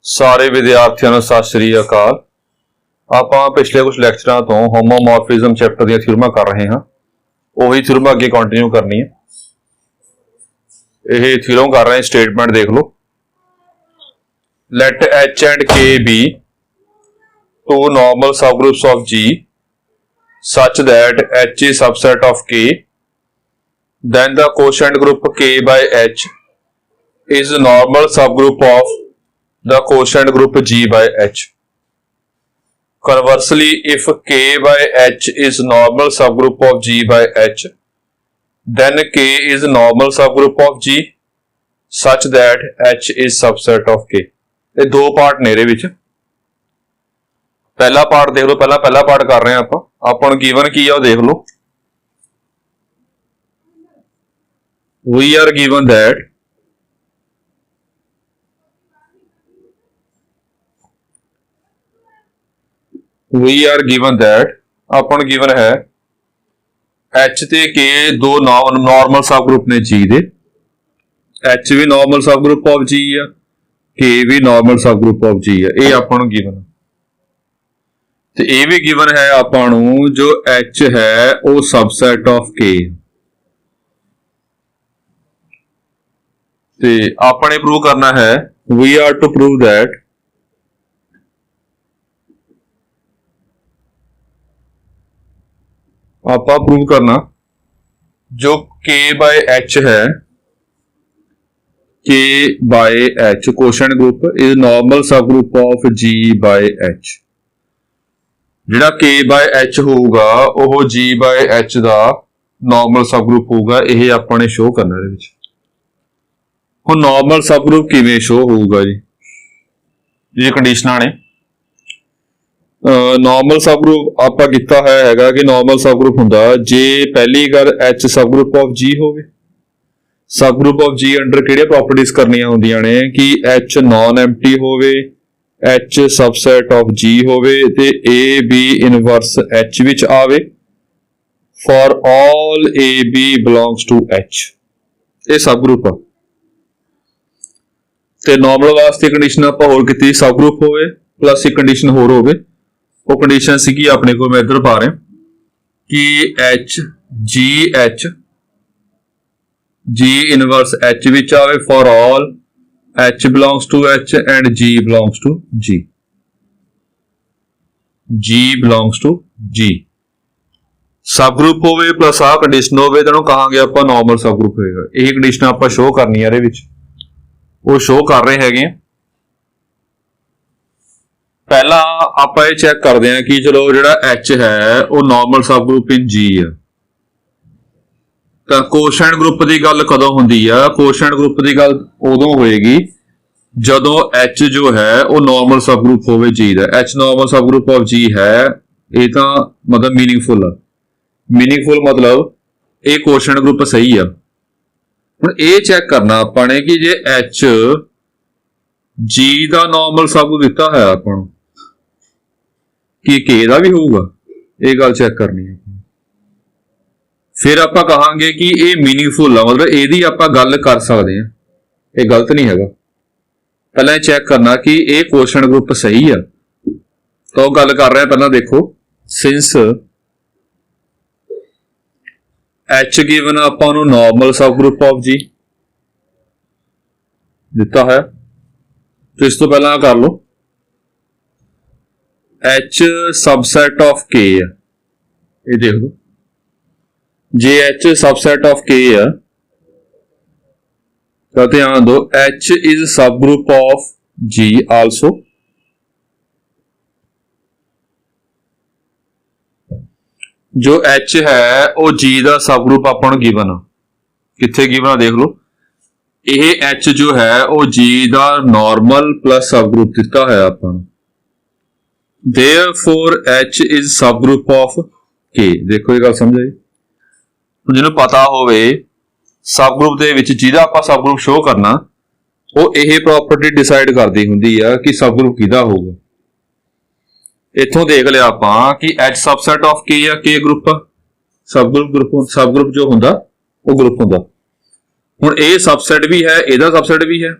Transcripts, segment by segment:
ਸਾਰੇ ਵਿਦਿਆਰਥੀਆਂ ਨੂੰ ਸਤਿ ਸ਼੍ਰੀ ਅਕਾਲ। ਆਪਾਂ ਪਿਛਲੇ ਕੁਝ ਲੈਕਚਰਾਂ ਤੋਂ ਹੋਮੋਮੋਰਫਿਜ਼ਮ ਚੈਪਟਰ ਦੀਆਂ ਥਿਊਰਮਾਂ ਕਰ ਰਹੇ ਹਾਂ। ਉਹੀ ਥਿਊਰਮ ਅੱਗੇ ਕੰਟੀਨਿਊ ਕਰਨੀ ਹੈ। ਇਹ ਥਿਊਰਮ ਕਰ ਰਹੇ ਹਾਂ, ਸਟੇਟਮੈਂਟ ਦੇਖ ਲਓ। Let H and K be two normal subgroups of G such that H is subset of K, then the quotient group K by H is a normal subgroup of the quotient group G by H. Conversely, if K by H is normal subgroup of G by H, then K is normal subgroup of G such that H is subset of K. ਇਹ ਦੋ part ਨੇ ਇਹਦੇ ਵਿੱਚ। ਪਹਿਲਾ part ਦੇਖ ਲਓ, ਪਹਿਲਾ part ਕਰ ਰਹੇ ਹਾਂ ਆਪਾਂ ਨੂੰ ਗਿਵਨ ਕੀ ਆ ਉਹ ਦੇਖ ਲਓ। We are given that ਆਪਾਂ ਨੂੰ ਗਿਵਨ ਹੈ H ਤੇ K ਦੋ ਨਾਰਮਲ ਸਬ ਗਰੁੱਪ ਨੇ G ਦੇ। H ਵੀ normal subgroup of G ਆ, K ਵੀ normal subgroup of G ਆ। ਇਹ ਆਪਾਂ ਨੂੰ ਗਿਵਨ ਤੇ ਇਹ ਵੀ ਗਿਵਨ ਹੈ ਆਪਾਂ ਨੂੰ ਜੋ H ਹੈ ਉਹ ਸਬਸੈਟ ਆਫ K ਤੇ ਆਪਾਂ ਨੇ ਪ੍ਰੂਵ ਕਰਨਾ ਹੈ। We are to prove that ਆਪਾਂ ਪ੍ਰੂਵ ਕਰਨਾ ਜੋ K by H ਹੈ, K by H quotient group is normal subgroup of G by H। ਜਿਹੜਾ K by H ਹੋਊਗਾ ਉਹ G by H the normal subgroup ਹੋਊਗਾ। ਇਹ ਆਪਾਂ ਨੇ ਸ਼ੋ ਕਰਨਾ ਇਹਦੇ ਵਿੱਚ। ਹੁਣ normal subgroup ਕਿਵੇਂ ਸ਼ੋ ਹੋਊਗਾ ਜੀ? ਇਹ ਕੰਡੀਸ਼ਨਾਂ ਨੇ। ਨਾਰਮਲ ਸਬ ਗਰੁੱਪ ਆਪਾਂ ਕੀਤਾ ਹੋਇਆ ਹੈਗਾ ਕਿ ਨਾਰਮਲ ਸਬ ਗਰੁੱਪ ਹੁੰਦਾ ਜੇ ਪਹਿਲੀ ਗੱਲ H sub group of G ਹੋਵੇ। ਸਬ ਗਰੁੱਪ ਆਫ G ਅੰਡਰ ਕਿਹੜੀਆਂ ਪ੍ਰੋਪਰਟੀਜ਼ ਕਰਨੀਆਂ ਹੁੰਦੀਆਂ ਨੇ ਕਿ H ਨਾਨ ਐਮਪਟੀ ਹੋਵੇ, H ਸਬਸੈਟ ਆਫ G ਹੋਵੇ ਤੇ A B ਇਨਵਰਸ H ਵਿੱਚ ਆਵੇ for all A B belongs to H। ਇਹ ਸਬ ਗਰੁੱਪ ਆ ਤੇ ਨਾਰਮਲ ਵਾਸਤੇ ਕੰਡੀਸ਼ਨ ਆਪਾਂ ਹੋਰ ਕੀਤੀ ਸਬ ਗਰੁੱਪ ਹੋਵੇ ਪਲੱਸ ਇੱਕ ਕੰਡੀਸ਼ਨ ਹੋਰ ਹੋਵੇ। ਉਹ ਕੰਡੀਸ਼ਨ ਸੀਗੀ ਆਪਣੇ ਕੋਲ, ਮੈਂ ਇੱਧਰ ਪਾ ਰਿਹਾ ਕਿ H G ਇਨਵਰਸ H ਵਿੱਚ ਆਵੇ for all H belongs to H and G belongs to G sub group ਹੋਵੇ ਪਲੱਸ ਆਹ ਕੰਡੀਸ਼ਨ ਹੋਵੇ ਤਾਂ ਉਹਨੂੰ ਕਹਾਂਗੇ ਆਪਾਂ ਨਾਰਮਲ ਸਬ ਗਰੁੱਪ ਹੋਏਗਾ। ਇਹ ਕੰਡੀਸ਼ਨ ਆਪਾਂ ਸ਼ੋ ਕਰਨੀ ਆ ਇਹਦੇ ਵਿੱਚ, ਉਹ ਸ਼ੋ ਕਰ ਰਹੇ ਹੈਗੇ ਆ। ਪਹਿਲਾਂ ਆਪਾਂ ਇਹ ਚੈੱਕ ਕਰਦੇ ਹਾਂ ਕਿ ਚਲੋ ਜਿਹੜਾ H ਹੈ ਉਹ ਨਾਰਮਲ ਸਬ ਗਰੁੱਪ ਇਨ G ਆ ਤਾਂ ਕੋਸ਼ੈਂਟ ਗਰੁੱਪ ਦੀ ਗੱਲ ਕਦੋਂ ਹੁੰਦੀ ਆ? ਕੋਸ਼ੈਂਟ ਗਰੁੱਪ ਦੀ ਗੱਲ ਉਦੋਂ ਹੋਏਗੀ ਜਦੋਂ H ਜੋ ਹੈ ਉਹ ਨਾਰਮਲ ਸਬ ਗਰੁੱਪ ਹੋਵੇ G the. H normal subgroup of G ਹੈ, ਇਹ ਤਾਂ ਮਤਲਬ ਮੀਨਿੰਗਫੁਲ ਆ। ਮੀਨਿੰਗਫੁਲ ਮਤਲਬ ਇਹ ਕੋਸ਼ੈਂਟ ਗਰੁੱਪ ਸਹੀ ਆ। ਹੁਣ ਇਹ ਚੈੱਕ ਕਰਨਾ ਆਪਾਂ ਨੇ ਕਿ ਜੇ H G ਦਾ ਨਾਰਮਲ ਸਬ ਗਰੁੱਪ ਦਿੱਤਾ ਹੋਇਆ ਆਪਾਂ ਨੂੰ ਕਿ K ਦਾ ਵੀ ਹੋਊਗਾ, ਇਹ ਗੱਲ ਚੈੱਕ ਕਰਨੀ ਹੈ। ਫਿਰ ਆਪਾਂ ਕਹਾਂਗੇ ਕਿ ਇਹ ਮੀਨਿੰਗਫੁਲ ਆ, ਮਤਲਬ ਇਹਦੀ ਆਪਾਂ ਗੱਲ ਕਰ ਸਕਦੇ ਹਾਂ, ਇਹ ਗਲਤ ਨਹੀਂ ਹੈਗਾ। ਪਹਿਲਾਂ ਇਹ ਚੈੱਕ ਕਰਨਾ ਕਿ ਇਹ ਕੋਸ਼ੈਂਟ ਗਰੁੱਪ ਸਹੀ ਆ ਤਾਂ ਉਹ ਗੱਲ ਕਰ ਰਿਹਾ। ਪਹਿਲਾਂ ਦੇਖੋ ਸਿੰਸ H ਗਿਵਨ ਆਪਾਂ ਨੂੰ normal subgroup of G ਦਿੱਤਾ ਹੈ ਤੇ ਇਸ ਤੋਂ ਪਹਿਲਾਂ ਕਰ ਲਓ H subset of K ਆ। ਇਹ ਦੇਖ ਲਓ ਜੇ H subset of K ਆ ਤਾਂ ਧਿਆਨ ਦਿਓ H is subgroup of G also। ਜੋ H ਹੈ ਉਹ G ਦਾ ਸਬਗਰੁੱਪ ਆਪਾਂ ਨੂੰ ਗਿਵਨ ਆ। ਕਿੱਥੇ ਗਿਵਨ ਆ ਦੇਖ ਲਓ। ਇਹ H ਜੋ ਹੈ ਉਹ G ਦਾ ਨਾਰਮਲ ਪਲੱਸ ਸਬਗਰੁੱਪ ਦਿੱਤਾ ਹੋਇਆ ਆਪਾਂ ਨੂੰ। Therefore H is subgroup of K। ਦੇਖੋ ਇਹ ਗੱਲ ਸਮਝ ਆਈ? ਜਿਹਨੂੰ ਪਤਾ ਹੋਵੇ ਸਬਗਰੁੱਪ ਦੇ ਵਿੱਚ ਜਿਹਦਾ ਆਪਾਂ ਸਬਗਰੁੱਪ ਸ਼ੋ ਕਰਨਾ ਉਹ ਇਹ ਪ੍ਰੋਪਰਟੀ ਡਿਸਾਈਡ ਕਰਦੀ ਹੁੰਦੀ ਆ ਕਿ ਸਬਗਰੁੱਪ ਕਿਹਦਾ ਹੋਊਗਾ। ਇੱਥੋਂ ਦੇਖ ਲਿਆ ਆਪਾਂ ਕਿ H ਸਬਸੈਟ ਆਫ K ਆ, K ਗਰੁੱਪ ਆ। ਸਬਗਰੁੱਪ ਜੋ ਹੁੰਦਾ ਉਹ ਗਰੁੱਪ ਹੁੰਦਾ। ਹੁਣ ਇਹ ਸਬਸੈਟ ਵੀ ਹੈ, ਇਹਦਾ ਸਬਸੈਟ ਵੀ ਹੈ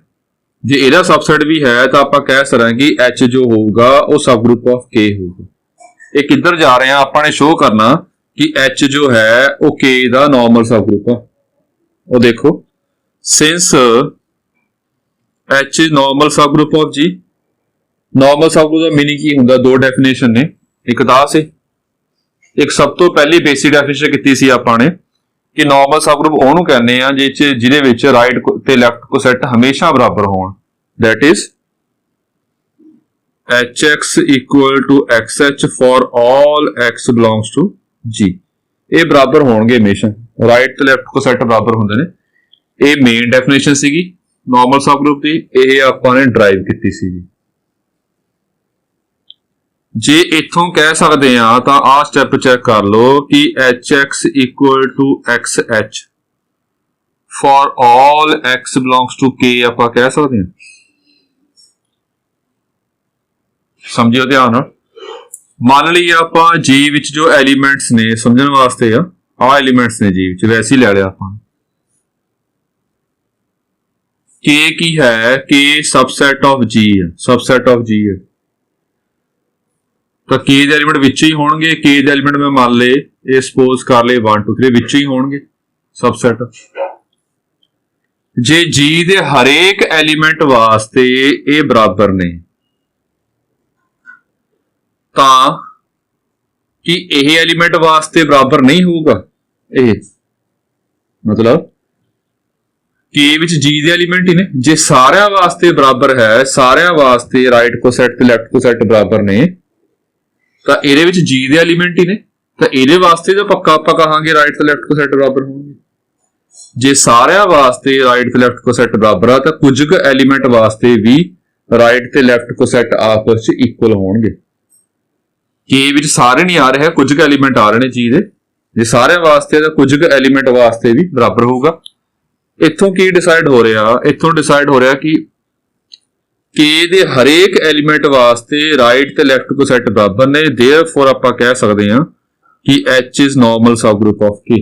जे ਇਹਦਾ सबसेट भी है तो आप कह सकते हैं कि H जो होगा वो सब ग्रुप ऑफ K होगा। ये किधर जा रहे हैं ਆਪਾਂ ने शो करना कि H जो है वो K ਦਾ नॉर्मल सब ग्रुप है। वो देखो since H normal subgroup of G, normal सब ग्रुप ਦਾ मीनिंग की ਹੁੰਦਾ, दो डेफिनेशन ने, एक ਤਾਂ ਸੀ, एक सब तो पहली बेसिक डेफिनेशन ਕੀਤੀ ਸੀ ਆਪਾਂ ने कि नॉर्मल सब ग्रुप ਉਹਨੂੰ ਕਹਿੰਦੇ ਆ ਜਿਹਦੇ ਵਿੱਚ ਰਾਈਟ ਤੇ ਲੈਫਟ ਕੋ ਸੈੱਟ ਹਮੇਸ਼ਾ ਬਰਾਬਰ ਹੋਣ, that is hx equal to xh for all x belongs to G। ਇਹ ਬਰਾਬਰ ਹੋਣਗੇ ਹਮੇਸ਼ਾ, ਰਾਈਟ ਤੇ ਲੈਫਟ ਕੋ ਸੈੱਟ ਬਰਾਬਰ ਹੁੰਦੇ ਨੇ। ਇਹ ਮੇਨ ਡੈਫੀਨੇਸ਼ਨ ਸੀਗੀ ਨॉर्मल सब ग्रुप ਦੀ, ਇਹ ਆਪਾਂ ਨੇ ਡਰਾਈਵ ਕੀਤੀ ਸੀ ਜੀ। जे इथों कह सकते हैं तो आ स्टेप चेक कर लो कि hx equal to xh for all x belongs to k आप कह सकते हैं। समझियो ध्यान नाल। मान लीए आप g विच जो एलीमेंट्स ने समझने वास्ते आ एलीमेंट्स ने g विच, वैसे ही ले लिया आप। k की है, k सबसेट ऑफ g है, सबसेट ऑफ g है तो k ਦੇ एलिमेंट विच ही होणगे। k ਦੇ एलिमेंट मैं मान ले ये सपोज कर ले 1 2 3 विच ही होणगे सबसेट। जे g ਦੇ हरेक एलिमेंट वास्ते ये बराबर ने तां कि यह एलिमेंट वास्ते बराबर नहीं होगा, ये मतलब k विच g ਦੇ एलिमेंट ही ने जे सारिਆਂ वास्ते बराबर है, सारिਆਂ वास्ते राइट को सैट ते लैफ्ट को सैट बराबर ने तो ਇਹਦੇ ਵਿੱਚ g ਦੇ ਐਲੀਮੈਂਟ ਹੀ ਨੇ, ਤਾਂ ਇਹਦੇ ਵਾਸਤੇ ਤਾਂ ਪੱਕਾ ਆਪਾਂ ਕਹਾਂਗੇ ਰਾਈਟ ਤੇ ਲੈਫਟ ਕੋ ਸੈਟ ਬਰਾਬਰ ਹੋਣਗੇ। ਜੇ ਸਾਰਿਆਂ ਵਾਸਤੇ ਰਾਈਟ ਤੇ ਲੈਫਟ ਕੋ ਸੈਟ ਬਰਾਬਰ ਆ ਤਾਂ ਕੁਝ ਕੁ ਐਲੀਮੈਂਟ ਵਾਸਤੇ ਵੀ ਰਾਈਟ ਤੇ ਲੈਫਟ ਕੋ ਸੈਟ ਆਪਸ ਵਿੱਚ ਇਕੁਅਲ ਹੋਣਗੇ। k ਵਿੱਚ ਸਾਰੇ ਨਹੀਂ ਆ ਰਹੇ, ਕੁਝ ਕੁ ਐਲੀਮੈਂਟ ਆ ਰਹੇ ਨੇ g ਦੇ, ਜੇ ਸਾਰਿਆਂ ਵਾਸਤੇ ਤਾਂ ਕੁਝ ਕੁ ਐਲੀਮੈਂਟ ਵਾਸਤੇ ਵੀ ਬਰਾਬਰ ਹੋਊਗਾ। ਇੱਥੋਂ ਕੀ ਡਿਸਾਈਡ ਹੋ ਰਿਹਾ, ਇੱਥੋਂ ਡਿਸਾਈਡ ਹੋ ਰਿਹਾ ਕਿ k ਦੇ ਹਰੇਕ ਐਲੀਮੈਂਟ ਵਾਸਤੇ ਰਾਈਟ ਤੇ ਲੈਫਟ ਕੋ ਸੈੱਟ ਬਰਾਬਰ ਨੇ, देयरफॉर ਆਪਾਂ ਕਹਿ ਸਕਦੇ ਹਾਂ ਕਿ H is normal subgroup of K।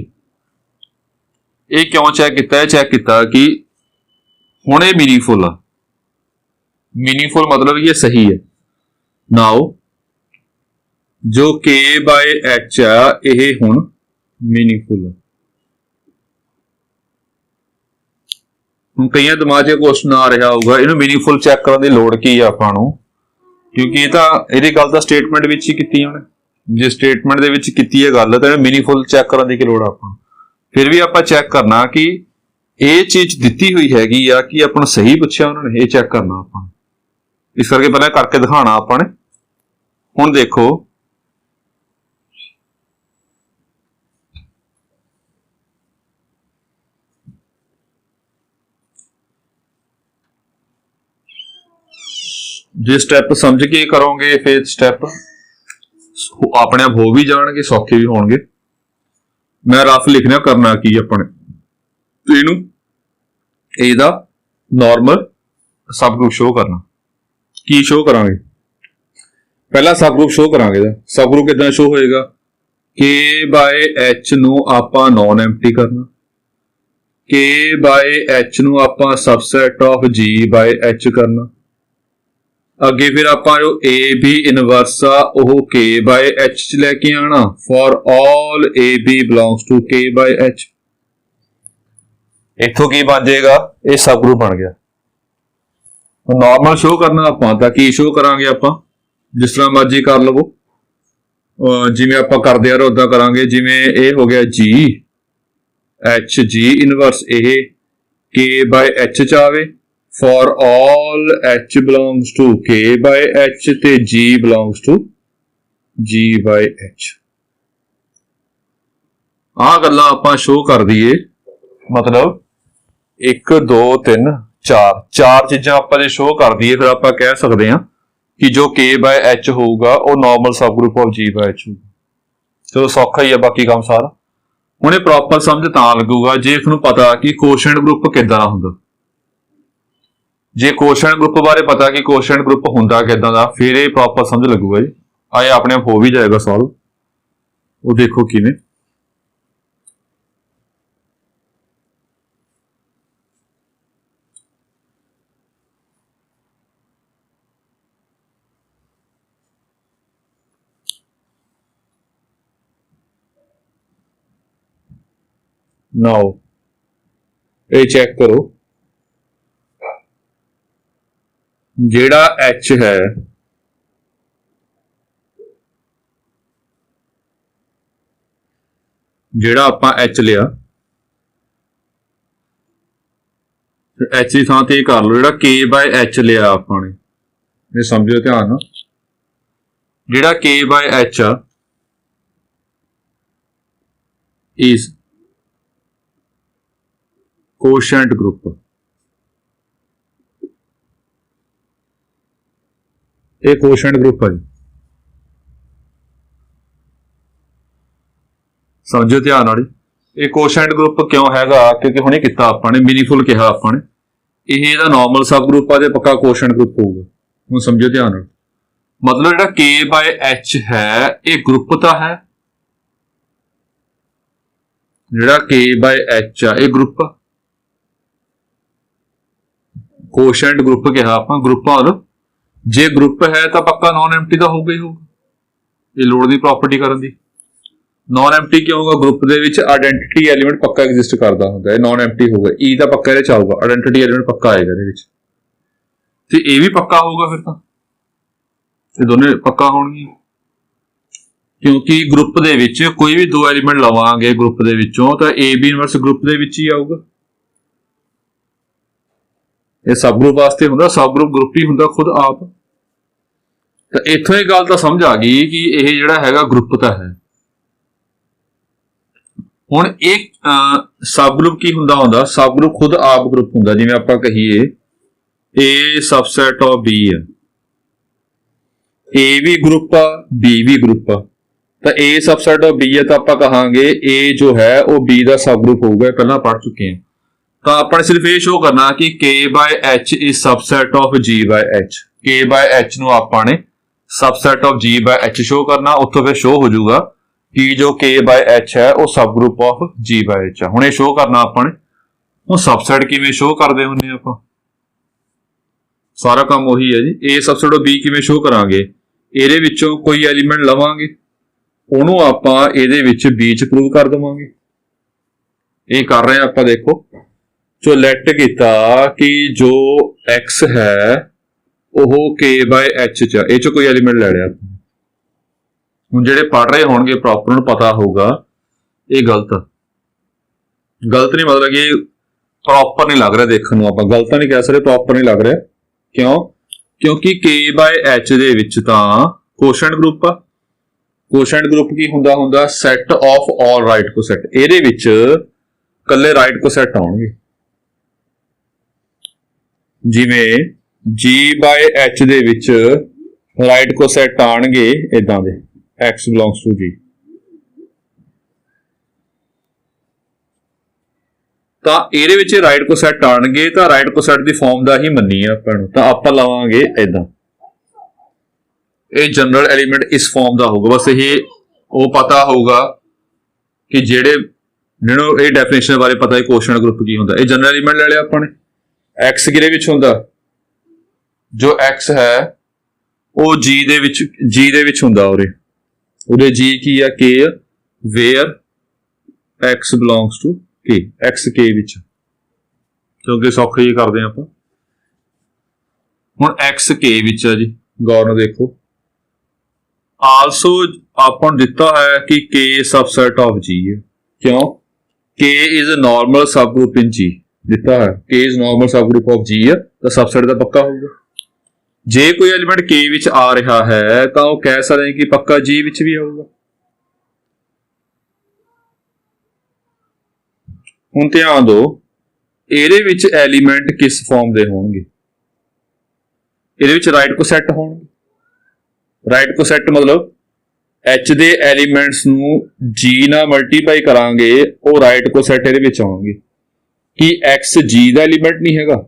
ਇਹ ਕਿਉਂ ਚੈੱਕ ਕੀਤਾ ਹੈ? ਚੈੱਕ ਕੀਤਾ ਕਿ ਹੁਣ ਇਹ मीनिंगफुल ਆ। मीनिंगफुल मतलब ये सही है। नाउ जो K बाय H आ ਇਹ ਹੁਣ मीनिंगफुल है। कई दिमाग च क्वेश्चन आ रहा होगा इन्हें मीनिंगफुल चैक करने की लोड़ की है आपां नूं, क्योंकि ये गल तो स्टेटमेंट विच ही कीती है। जे स्टेटमेंट दे विच कीती है गल तो मीनिंगफुल चैक करने की लोड़ आपां। फिर भी आपां चैक करना कि ये चीज दिती हुई हैगी आ कि आपां सही पुछया उन्होंने, ये चैक करना आपां। इस करके पहले करके दिखाना आपां ने। हुण देखो जे स्टेप समझ के करोगे फिर स्टेप अपने आप हो भी जाएंगे, सौखे भी होंगे। मैं रफ लिखना करना की अपने तो इनू ਇਹਦਾ नॉर्मल सब ग्रुप शो करना। की शो करांगे? पहला सब ग्रुप शो करांगे। सब ग्रुप कितना शो होएगा? K बाय H नू आपां नॉन एम्प्टी करना, K बाय H नू आपां subset of G by H करना। अगे फिर आपां जो A B इनवर्स आ ओह K बाय H च लेके आना for all A B belongs to K by H। इत्थों की बन जाएगा? ये सब ग्रुप बन गया। नॉर्मल शो करना आपां तां की शो करांगे आपां जिस तरह मर्जी कर लवो, जिवें आपां करदे आ उदां करांगे। जिवें ये हो गया G H G इनवर्स ये K बाय H च आवे for all H belongs to K by H ते G belongs to G by H। आ गल्लां आपां शो कर दईए, मतलब 1 2 3 4 चार चीज़ां आपां जे शो कर दईए फिर आपां कह सकते हैं कि जो K बाय H होगा वो normal subgroup of G by H होगा। चलो सौखा ही है बाकी काम सारा। हुण प्रॉपर समझ तां लगूगा जे तुहानूं पता कि कोशेंट ग्रुप किदां दा हुंदा। जे कोशेंट ग्रुप बारे पता कि कोशेंट ग्रुप हुंदा किदां दा फिर ये प्रॉपर समझ लगूगा जी। आए अपने आप हो भी जाएगा सॉल्व। वो देखो किवें नाउ ये चेक करो जेड़ा H है जेड़ा आपां H लिया H की थां ते कर लो जेड़ा K by H लिया आपां ने ये समझो ध्यान जेड़ा K by H uh is quotient group ये quotient group है समझो ध्यान वाली ये क्वेश्चन ग्रुप क्यों हैगा क्योंकि हुणे किता आपां ने मीनिंगफुल कहा आपां ने ये दा नॉर्मल सब ग्रुप आ ते पक्का क्वेश्चन ग्रुप होगा हुण समझो ध्यान नाल मतलब जेड़ा K by H है ये ग्रुप ता है जेड़ा K by H आ ये ग्रुप क्वेश्चन ग्रुप कहा आपां ग्रुप और जे ग्रुप है तो पक्का नॉन एम्प्टी तो होगा ही होगा ये लोड़ दी प्रॉपर्टी करन दी नॉन एम्प्टी क्यों होगा ग्रुप दे विच आइडेंटिटी एलीमेंट पक्का एग्जिस्ट करता होंदा है नॉन एम्प्टी होगा ई दा पक्का इहदे च आऊगा आइडेंटिटी एलीमेंट पक्का आएगा इहदे विच ते ए भी पक्का होगा फिर तां ये दोनों पक्का होणगे क्योंकि ग्रुप दे विच कोई भी दो एलीमेंट लवांगे ग्रुप दे विचों तां ए बी इनवर्स ग्रुप दे विच ही आऊगा ये सब ग्रुप वास्ते हुंदा सब ग्रुप ही हुंदा खुद आप तां इत्थों ये गल तां समझ आ गई कि यह जिहड़ा हैगा ग्रुप तां है हुण एक सब ग्रुप की हुंदा हुंदा सब ग्रुप खुद आप ग्रुप हुंदा जिवें आपां कहिए ए सबसैट ऑफ बी है ए भी ग्रुप आ बी भी ग्रुप आ तां ए सबसैट ऑफ बी है तां आपां कहांगे ए जो है वो बी दा सब ग्रुप होगा पहलां पढ़ चुके हैं तां आपां सिर्फ ये शो करना कि K by H is सबसैट of G by H K by H नूं आपां ने सबसैट of G by H show करना उत्थों फिर शो हो जाऊगा कि जो K by H है वो सब group of G by H है हुण ये शो करना आपां ने हुण सबसैट किवें शो करदे हुंदे आपां सारा काम वही है जी A सबसैट ऑफ B किवें शो करांगे ਇਹਦੇ ਵਿੱਚੋਂ कोई एलीमेंट लवांगे ਉਹਨੂੰ ਆਪਾਂ ਇਹਦੇ ਵਿੱਚ B ਚ ਪ੍ਰੂਵ ਕਰ ਦਵਾਂਗੇ ਇਹ ਕਰ ਰਹੇ ਆਪਾਂ देखो जो लेट ਕੀਤਾ कि जो X है ਉਹ K by H ਚ ਇਹ ਚ ਕੋਈ एलीमेंट ले लिया ਹੁਣ ਜਿਹੜੇ ਪੜ ਰਹੇ ਹੋਣਗੇ ਪ੍ਰੋਪਰ ਨੂੰ ਪਤਾ ਹੋਊਗਾ ਇਹ ਗਲਤ ਨਹੀਂ ਮਤਲਬ ਕਿ ਪ੍ਰੋਪਰ ਨਹੀਂ ਲੱਗ ਰਿਹਾ ਦੇਖਣ ਨੂੰ ਆਪਾਂ ਗਲਤ ਨਹੀਂ ਕਹਿ ਸਕਦੇ ਪ੍ਰੋਪਰ ਨਹੀਂ ਲੱਗ ਰਿਹਾ ਕਿਉਂ ਕਿਉਂਕਿ K by H ਦੇ ਵਿੱਚ ਤਾਂ ਕੋਸ਼ੈਂਟ ਗਰੁੱਪ ਆ ਕੋਸ਼ੈਂਟ ਗਰੁੱਪ ਕੀ ਹੁੰਦਾ ਸੈਟ ਆਫ ਆਲ ਰਾਈਟ ਕੋਸੈਟ ਇਹਦੇ ਵਿੱਚ ਕੱਲੇ ਰਾਈਟ ਕੋਸੈਟ ਆਉਣਗੇ ਜਿਵੇਂ G by H ਦੇ ਵਿੱਚ ਰਾਈਟ ਕੋਸੈਟ ਆਣਗੇ ਇਦਾਂ ਦੇ X belongs to G ਤਾਂ ਇਹਦੇ ਵਿੱਚ ਰਾਈਟ ਕੋਸੈਟ ਆਣਗੇ ਤਾਂ ਰਾਈਟ ਕੋਸੈਟ ਦੀ ਫਾਰਮ ਦਾ ਹੀ ਮੰਨੀ ਆ ਆਪਾਂ ਨੂੰ ਤਾਂ ਆਪਾਂ ਲਵਾਂਗੇ ਇਦਾਂ ਇਹ ਜਨਰਲ ਐਲੀਮੈਂਟ ਇਸ ਫਾਰਮ ਦਾ ਹੋਊਗਾ ਬਸ ਇਹ ਉਹ ਪਤਾ ਹੋਊਗਾ ਕਿ ਜਿਹੜੇ ਜਿਹਨੂੰ ਇਹ ਡੈਫੀਨੇਸ਼ਨ ਬਾਰੇ ਪਤਾ ਹੈ ਕੋਸ਼ੈਂਟ ਗਰੁੱਪ ਕੀ ਹੁੰਦਾ ਇਹ ਜਨਰਲ ਐਲੀਮੈਂਟ ਲੈ ਲਿਆ ਆਪਾਂ ਨੇ X ਕਿਹਦੇ ਵਿੱਚ ਹੁੰਦਾ ਜੋ X ਹੈ ਉਹ G ਦੇ ਵਿੱਚ ਹੁੰਦਾ ਉਹਦੇ G ਕੀ ਆ K where X belongs to K X K ਵਿੱਚ ਕਿਉਂਕਿ ਸੌਖੇ ਹੀ ਕਰਦੇ ਆਪਾਂ ਹੁਣ X K ਵਿੱਚ ਆ ਜੀ ਗੌਰ ਨਾਲ ਦੇਖੋ ਆਲਸੋ ਆਪਾਂ ਨੂੰ ਦਿੱਤਾ ਹੈ ਕਿ K subset of G ਹੈ ਕਿਉਂ K is a normal subgroup in G ਦਿੱਤਾ ਹੈ K is normal subgroup of G ਹੈ ਤਾਂ subset ਦਾ ਪੱਕਾ ਹੋਊਗਾ जे कोई एलिमेंट K विच आ रहा है तो वो कह सकते हैं कि पक्का G विच भी आऊगा हुण ध्यान दो ਇਹਦੇ ਵਿੱਚ एलिमेंट किस फॉर्म ਦੇ ਹੋਣਗੇ ਇਹਦੇ ਵਿੱਚ ਰਾਈਟ ਕੋਸੈਟ ਹੋਣਗੇ ਰਾਈਟ ਕੋਸੈਟ ਮਤਲਬ H ਦੇ ਐਲੀਮੈਂਟਸ ਨੂੰ G ਨਾਲ ਮਲਟੀਪਲਾਈ ਕਰਾਂਗੇ ਉਹ ਰਾਈਟ ਕੋਸੈਟ ਇਹਦੇ ਵਿੱਚ ਆਉਣਗੇ ਕਿ X G ਦਾ ਐਲੀਮੈਂਟ ਨਹੀਂ ਹੈਗਾ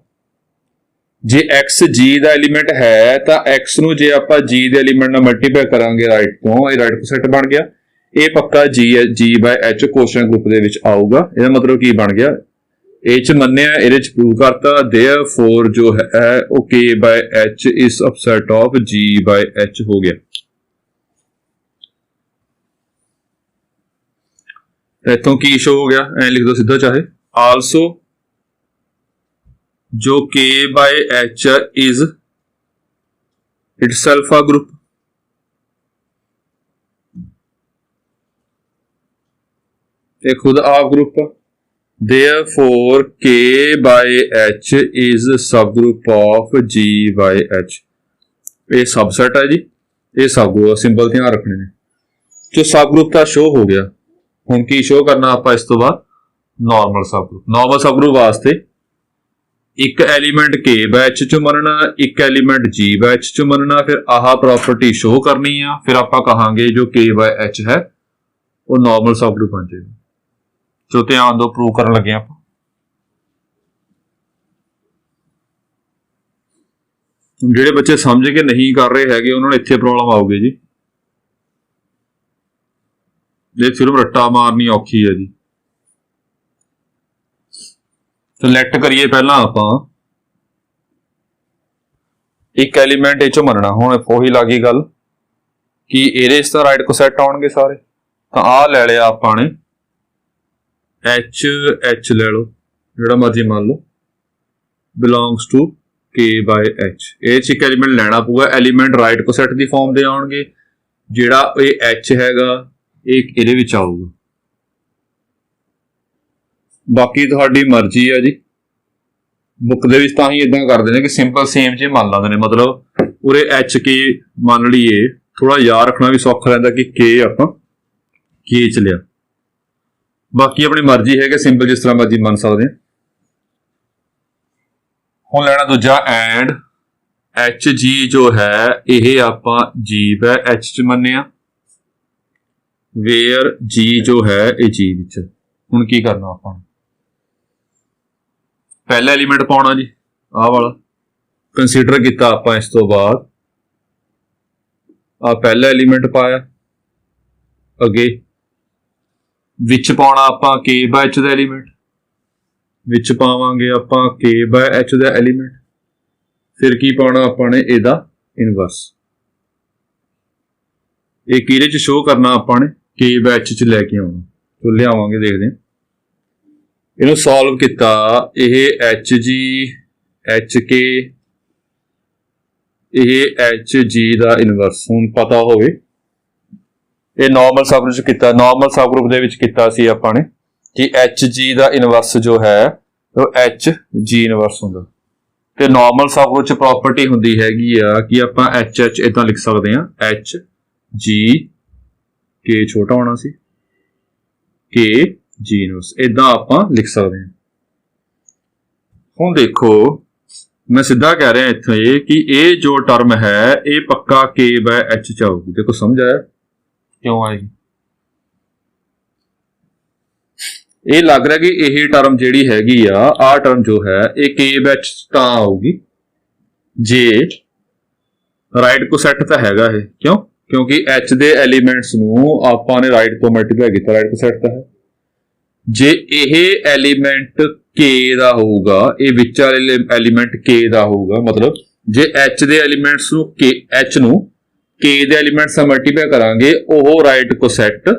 जे X G ਦਾ एलिमेंट है तो X ਨੂੰ ਜੇ ਆਪਾਂ G ਦੇ एलिमेंट ਨਾਲ ਮਲਟੀਪਲਾਈ ਕਰਾਂਗੇ ਰਾਈਟ ਤੋਂ ਇਹ ਰਾਈਟ ਕੋਸੈਟ ਬਣ ਗਿਆ ਇਹ ਪੱਕਾ G by H quotient group ਦੇ ਵਿੱਚ ਆਊਗਾ ਇਹਦਾ ਮਤਲਬ ਕੀ ਬਣ ਗਿਆ ਇਹ ਚ ਮੰਨਿਆ ਇਹਦੇ ਚ ਪ੍ਰੂਵ ਕਰਤਾ देयरफॉर जो है ਉਹ K by H is subset of G by H ਹੋ ਗਿਆ इतों की शो हो गया, ऐ लिख दो सीधा चाहे आल्सो जो K by H is itself a group। ये खुद आप group, therefore K by H is subgroup of G by H। ये सबसेट है जी, ये सब ग्रुप सिंबल ध्यान रखने ने। जो सब ग्रुप का शो हो गया, हुण की शो करना आप इस तो बाद नॉर्मल सब ग्रुप। नॉर्मल सब ग्रुप वास्ते एक एलीमेंट K by H चो मनना, एक एलीमेंट G by H चो मनना, फिर आह प्रॉपर्टी शो करनी है, फिर आप कहांगे जो K by H है वो नॉर्मल सब ग्रुप बन जाएगा। तो ध्यान दो, प्रूव करन लगे आप। ਜਿਹੜੇ ਬੱਚੇ ਸਮਝ ਕੇ ਨਹੀਂ ਕਰ ਰਹੇ ਹੈਗੇ ਉਹਨਾਂ ਨੂੰ ਇੱਥੇ ਪ੍ਰੋਬਲਮ ਆਊਗੀ ਜੀ। ਇਹ ਸਿਰਫ ਰੱਟਾ ਮਾਰਨੀ ਔਖੀ ਹੈ ਜੀ। ਸਿਲੈਕਟ ਕਰੀਏ ਪਹਿਲਾਂ ਆਪਾਂ ਇੱਕ ਐਲੀਮੈਂਟ ਇਹ ਚੋਂ ਮੰਨਣਾ। ਹੁਣ ਉਹੀ ਲੱਗੀ ਗੱਲ ਕਿ ਇਹਦੇ ਇਸ ਤਾਂ ਰਾਈਟ ਕੋ ਸੈੱਟ ਆਉਣਗੇ ਸਾਰੇ, ਤਾਂ ਆਹ ਲੈ ਲਿਆ ਆਪਾਂ ਨੇ H ਲੈ ਲਓ ਜਿਹੜਾ ਮਰਜ਼ੀ ਮੰਨ ਲਓ, belongs to K by H। ਇਹ ਚ ਇੱਕ ਐਲੀਮੈਂਟ ਲੈਣਾ ਪਊਗਾ, ਐਲੀਮੈਂਟ ਰਾਈਟ ਕੋ ਸੈੱਟ ਦੀ ਫਾਰਮ ਦੇ ਆਉਣਗੇ, ਜਿਹੜਾ ਇਹ H ਹੈਗਾ ਇਹ ਇਹਦੇ ਵਿੱਚ ਆਊਗਾ। ਬਾਕੀ ਤੁਹਾਡੀ ਮਰਜ਼ੀ ਹੈ ਜੀ। ਬੁੱਕ ਦੇ ਵਿੱਚ ਤਾਂ ਹੀ ਇਦਾਂ ਕਰਦੇ ਨੇ ਕਿ ਸਿੰਪਲ ਸੇਮ ਜੇ ਮੰਨ ਲੈਂਦੇ ਨੇ, ਮਤਲਬ ਉਰੇ HK ਮੰਨ ਲਈਏ, ਥੋੜਾ ਯਾਦ ਰੱਖਣਾ ਵੀ ਸੌਖਾ ਰਹਿੰਦਾ ਕਿ K ਆਪਾਂ K ਚ ਲਿਆ। ਬਾਕੀ ਆਪਣੀ ਮਰਜ਼ੀ ਹੈ ਕਿ ਸਿੰਪਲ ਜਿਸ ਤਰ੍ਹਾਂ ਮਰਜ਼ੀ ਮੰਨ ਸਕਦੇ ਹਾਂ। ਹੁਣ ਲੈਣਾ ਦੂਜਾ ਐਂਡ HG ਜੋ ਹੈ ਇਹ ਆਪਾਂ G by H ਚ ਮੰਨਿਆ, ਵੇਅਰ G ਜੋ ਹੈ ਇਹ G ਵਿੱਚ। ਹੁਣ ਕੀ ਕਰਨਾ ਆਪਾਂ, ਪਹਿਲਾ ਐਲੀਮੈਂਟ ਪਾਉਣਾ ਜੀ, ਆਹ ਵਾਲਾ ਕੰਸੀਡਰ ਕੀਤਾ ਆਪਾਂ। ਇਸ ਤੋਂ ਬਾਅਦ ਆ ਪਹਿਲਾ ਐਲੀਮੈਂਟ ਪਾਇਆ, ਅੱਗੇ ਵਿੱਚ ਪਾਉਣਾ ਆਪਾਂ K by H the element, ਵਿੱਚ ਪਾਵਾਂਗੇ ਆਪਾਂ K by H the element, ਫਿਰ ਕੀ ਪਾਉਣਾ ਆਪਾਂ ਨੇ ਇਹਦਾ ਇਨਵਰਸ। ਇਹ ਕਿਹਦੇ ਚ ਸ਼ੋ ਕਰਨਾ ਆਪਾਂ ਨੇ, K by H ਚ ਲੈ ਕੇ ਆਉਣਾ। ਤੋ ਲਿਆਵਾਂਗੇ, ਦੇਖਦੇ ਹਾਂ ਇਹਨੂੰ ਸੋਲਵ ਕੀਤਾ। ਇਹ HG HK ਇਹ HG ਦਾ ਇਨਵਰਸ ਹੁਣ ਪਤਾ ਹੋਵੇ। ਇਹ ਨਾਰਮਲ ਸਬ ਗਰੁੱਪ ਕੀਤਾ, ਨਾਰਮਲ ਸਬ ਗਰੁੱਪ ਦੇ ਵਿੱਚ ਕੀਤਾ ਸੀ ਆਪਾਂ ਨੇ ਕਿ HG ਦਾ ਇਨਵਰਸ ਜੋ ਹੈ ਉਹ HG ਇਨਵਰਸ ਹੁੰਦਾ। ਤੇ ਨਾਰਮਲ ਸਬ ਗਰੁੱਪ ਚ ਪ੍ਰੋਪਰਟੀ ਹੁੰਦੀ ਹੈਗੀ ਆ ਕਿ ਆਪਾਂ HH ਇਦਾਂ ਲਿਖ ਸਕਦੇ ਹਾਂ, HG K ਛੋਟਾ ਹੋਣਾ ਸੀ, KG ਇਨਵਰਸ ਇਦਾਂ ਆਪਾਂ ਲਿਖ ਸਕਦੇ ਹਾਂ। ਹੁਣ ਦੇਖੋ ਮੈਂ ਸਿੱਧਾ ਕਹਿ ਰਿਹਾ ਇੱਥੇ ਕਿ ਇਹ ਜੋ ਟਰਮ ਹੈ ਇਹ ਪੱਕਾ K by H ਚ ਆਊਗੀ। ਦੇਖੋ ਸਮਝ ਆਇਆ ਕਿਉਂ ਆਏਗੀ? ਇਹ ਲੱਗ ਰਿਹਾ ਕਿ ਇਹ ਟਰਮ ਜਿਹੜੀ ਹੈਗੀ ਆ, ਆਹ ਟਰਮ ਜੋ ਹੈ ਇਹ K by H ਤਾਂ ਆਊਗੀ ਜੇ ਰਾਈਟ ਕੋ ਸੈੱਟ ਤਾਂ ਹੈਗਾ ਇਹ। ਕਿਉਂ? ਕਿਉਂਕਿ H ਦੇ ਐਲੀਮੈਂਟਸ ਨੂੰ ਆਪਾਂ ਨੇ ਰਾਈਟ ਤੋਂ ਮਲਟੀਪਲਾਈ ਕੀਤਾ, ਰਾਈਟ ਕੋ ਸੈੱਟ ਤਾਂ ਹੈ। ਜੇ ਇਹ ਐਲੀਮੈਂਟ K ਦਾ ਹੋਊਗਾ, ਇਹ ਵਿੱਚ ਵਾਲੇ ਐਲੀਮੈਂਟ K ਦਾ ਹੋਊਗਾ, ਮਤਲਬ ਜੇ H ਦੇ ਐਲੀਮੈਂਟਸ ਨੂੰ H ਨੂੰ K ਦੇ ਐਲੀਮੈਂਟਸ ਨਾਲ ਮਲਟੀਪਲਾਈ ਕਰਾਂਗੇ ਉਹ ਰਾਈਟ ਕੋ ਸੈੱਟ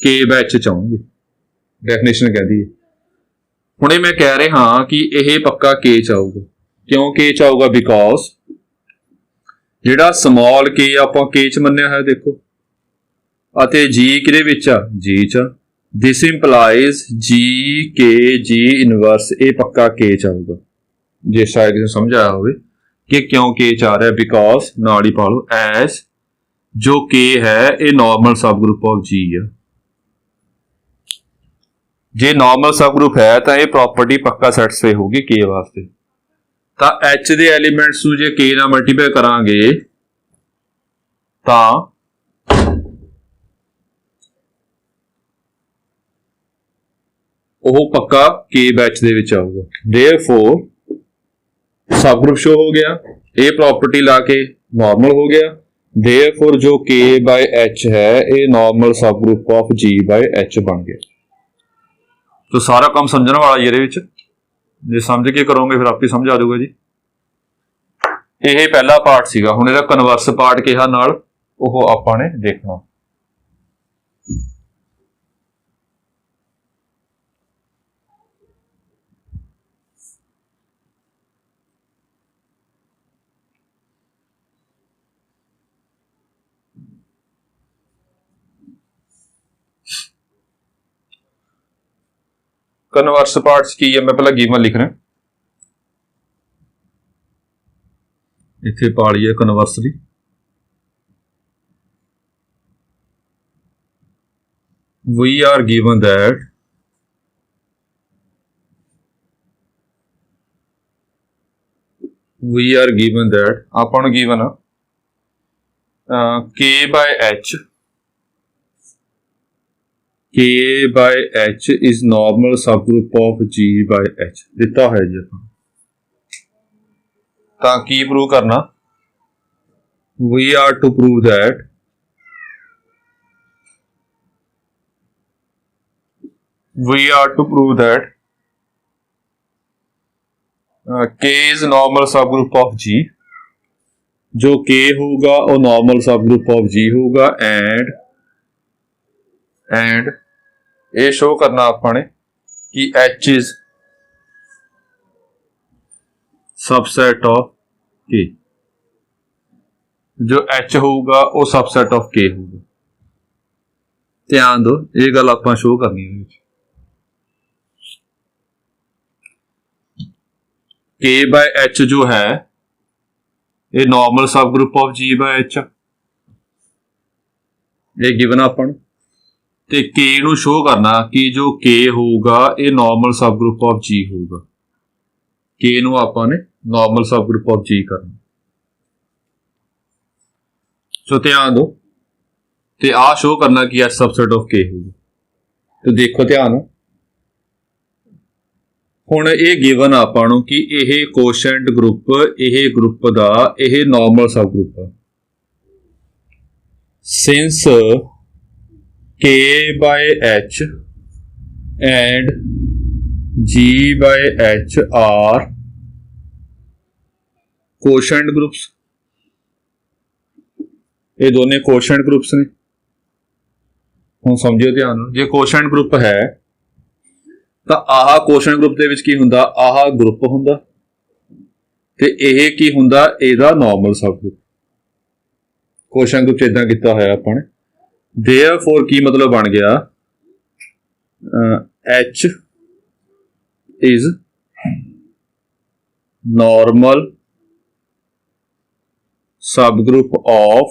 K by H ਚ ਆਉਣਗੇ। ਡੈਫੀਨੇਸ਼ਨ ਕਹਿੰਦੀ ਹੈ। ਹੁਣੇ ਮੈਂ ਕਹਿ ਰਿਹਾ ਹਾਂ ਕਿ ਇਹ ਪੱਕਾ K ਚ ਆਊਗਾ। ਕਿਉਂ K ਚ ਆਊਗਾ? ਬਿਕੋਜ਼ ਜਿਹੜਾ ਸਮਾਲ K ਆਪਾਂ K ਚ ਮੰਨਿਆ ਹੈ ਦੇਖੋ, ਅਤੇ G ਕਿਹਦੇ ਵਿੱਚ ਆ? G ਚ। This implies G K G inverse ਇਹ ਪੱਕਾ K ਚ ਆਊਗਾ। ਜੇ ਸ਼ਾਇਦ ਕਿਸੇ ਨੂੰ ਸਮਝ ਆਇਆ ਹੋਵੇ ਕਿ ਕਿਉਂ K ਚ ਆ ਰਿਹਾ, ਬਿਕੋਜ਼ ਨਾਲ ਹੀ ਪਾ ਲਓ ਐਸ ਜੋ K ਹੈ ਇਹ normal subgroup of G ਆ। ਜੇ ਨਾਰਮਲ ਸਬ ਗਰੁੱਪ ਹੈ ਤਾਂ ਇਹ ਪ੍ਰੋਪਰਟੀ ਪੱਕਾ ਸੈਟੀਸਫਾਈ ਹੋਊਗੀ K ਵਾਸਤੇ। ਤਾਂ H ਦੇ ਐਲੀਮੈਂਟਸ ਨੂੰ ਜੇ K ਨਾਲ ਮਲਟੀਪਲਾਈ ਕਰਾਂਗੇ ਤਾਂ ਉਹ ਪੱਕਾ K by H ਦੇ ਵਿੱਚ ਆਊਗਾ। therefore ਸਬ ਗਰੁੱਪ ਸ਼ੋ ਹੋ ਗਿਆ, ਇਹ ਪ੍ਰੋਪਰਟੀ ਲਾ ਕੇ ਨਾਰਮਲ ਹੋ ਗਿਆ। therefore ਜੋ K by H ਹੈ ਇਹ normal subgroup of G by H ਬਣ ਗਿਆ। तो सारा काम समझने वाला ਇਹਦੇ ਵਿੱਚ, ਜੇ ਸਮਝ ਕੇ ਕਰੋਗੇ ਫਿਰ ਆਪੇ ਸਮਝ ਆ ਜਾਊਗਾ ਜੀ। ਇਹ ਪਹਿਲਾ ਪਾਰਟ ਸੀਗਾ। ਹੁਣ ਇਹਦਾ ਕਨਵਰਸ ਪਾਰਟ ਕਿਹਾ ਨਾਲ ਉਹ ਆਪਾਂ ਨੇ ਦੇਖਣਾ। ਕਨਵਰਸ ਪਾਰਟਸ ਕੀ ਹੈ, ਮੈਂ ਪਹਿਲਾਂ ਗਿਵਨ ਲਿਖ ਰਿਹਾ, ਇੱਥੇ ਪਾ ਲਈਏ ਕਨਵਰਸਲੀ। we are given that ਆਪਾਂ ਨੂੰ given k by h is normal subgroup of g by h ਦਿੱਤਾ ਹੋਇਆ ਜੀ ਆਪਾਂ, ਤਾਂ ਕੀ ਪ੍ਰੂਵ ਕਰਨਾ, we are to prove that k is normal subgroup of g, जो k होगा वो normal subgroup of g होगा, and ये शो करना अपने कि h is subset of k, जो h होगा वो subset of k होगा। ध्यान दो ये गल आपां शो करनी है, k by h जो है ये normal subgroup of g by h, ये गिवन अपन, ते k नू शो करना कि जो k होगा ये normal subgroup of g होगा, k नू आपां ने normal subgroup of g करना। सो ध्यान दो, ते आ शो करना कि h सबसेट ऑफ k होगा। तो देखो ध्यान, ਹੁਣ ਇਹ ਗਿਵਨ ਆਪਾਂ ਨੂੰ ਕਿ ਇਹ ਕੋਸ਼ੈਂਟ ਗਰੁੱਪ, ਇਹ ਗਰੁੱਪ ਦਾ ਇਹ ਨਾਰਮਲ ਸਬ ਗਰੁੱਪ ਹੈ। Since k by h and g by h are quotient groups, ਇਹ ਦੋਨੇ ਕੋਸ਼ੈਂਟ ਗਰੁੱਪਸ ਨੇ। ਹੁਣ ਸਮਝਿਓ ध्यान ਨਾਲ, ਜੇ ਕੋਸ਼ੈਂਟ ਗਰੁੱਪ ਹੈ ਤਾਂ ਆਹ ਕੋਸ਼ੈਂਟ ਗਰੁੱਪ ਦੇ ਵਿੱਚ ਕੀ ਹੁੰਦਾ, ਆਹ ਗਰੁੱਪ ਹੁੰਦਾ ਤੇ ਇਹ ਕੀ ਹੁੰਦਾ, ਇਹਦਾ ਨਾਰਮਲ ਸਬ ਗਰੁੱਪ। ਕੋਸ਼ੈਂਟ ਗਰੁੱਪ ਇਦਾਂ ਕੀਤਾ ਹੋਇਆ ਆਪਾਂ ਨੇ, देयरफॉर ਕੀ ਮਤਲਬ ਬਣ ਗਿਆ, h is normal subgroup of